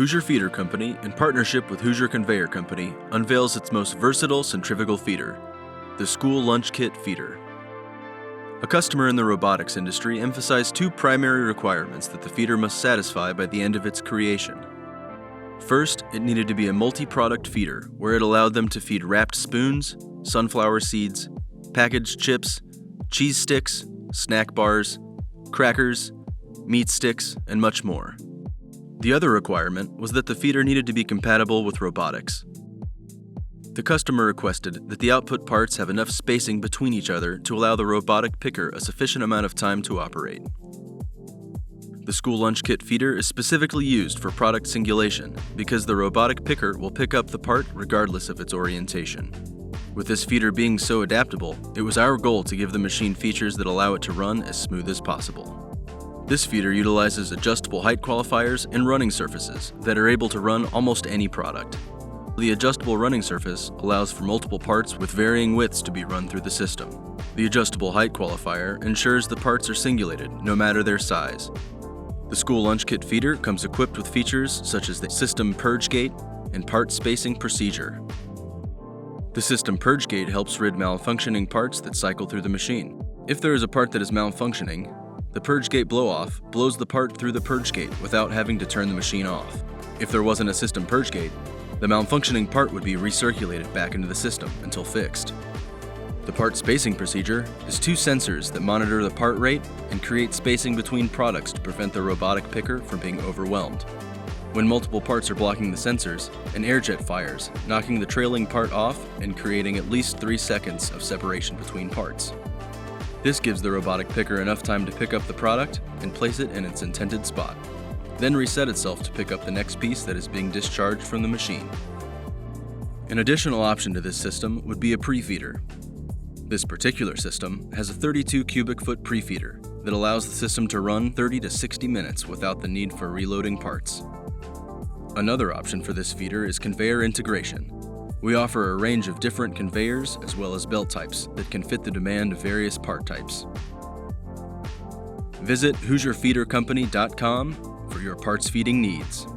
Hoosier Feeder Company, in partnership with Hoosier Conveyor Company, unveils its most versatile centrifugal feeder, the School Lunch Kit Feeder. A customer in the robotics industry emphasized two primary requirements that the feeder must satisfy by the end of its creation. First, it needed to be a multi-product feeder, where it allowed them to feed wrapped spoons, sunflower seeds, packaged chips, cheese sticks, snack bars, crackers, meat sticks, and much more. The other requirement was that the feeder needed to be compatible with robotics. The customer requested that the output parts have enough spacing between each other to allow the robotic picker a sufficient amount of time to operate. The School Lunch Kit feeder is specifically used for product singulation because the robotic picker will pick up the part regardless of its orientation. With this feeder being so adaptable, it was our goal to give the machine features that allow it to run as smooth as possible. This feeder utilizes adjustable height qualifiers and running surfaces that are able to run almost any product. The adjustable running surface allows for multiple parts with varying widths to be run through the system. The adjustable height qualifier ensures the parts are singulated, no matter their size. The School Lunch Kit feeder comes equipped with features such as the System Purge Gate and Part Spacing Procedure. The System Purge Gate helps rid malfunctioning parts that cycle through the machine. If there is a part that is malfunctioning, the Purge Gate blow-off blows the part through the Purge Gate without having to turn the machine off. If there wasn't a System Purge Gate, the malfunctioning part would be recirculated back into the system until fixed. The Part Spacing Procedure is two sensors that monitor the part rate and create spacing between products to prevent the robotic picker from being overwhelmed. When multiple parts are blocking the sensors, an air jet fires, knocking the trailing part off and creating at least 3 seconds of separation between parts. This gives the robotic picker enough time to pick up the product and place it in its intended spot, then reset itself to pick up the next piece that is being discharged from the machine. An additional option to this system would be a pre-feeder. This particular system has a 32 cubic foot pre-feeder that allows the system to run 30 to 60 minutes without the need for reloading parts. Another option for this feeder is conveyor integration. We offer a range of different conveyors as well as belt types that can fit the demand of various part types. Visit HoosierFeederCompany.com for your parts feeding needs.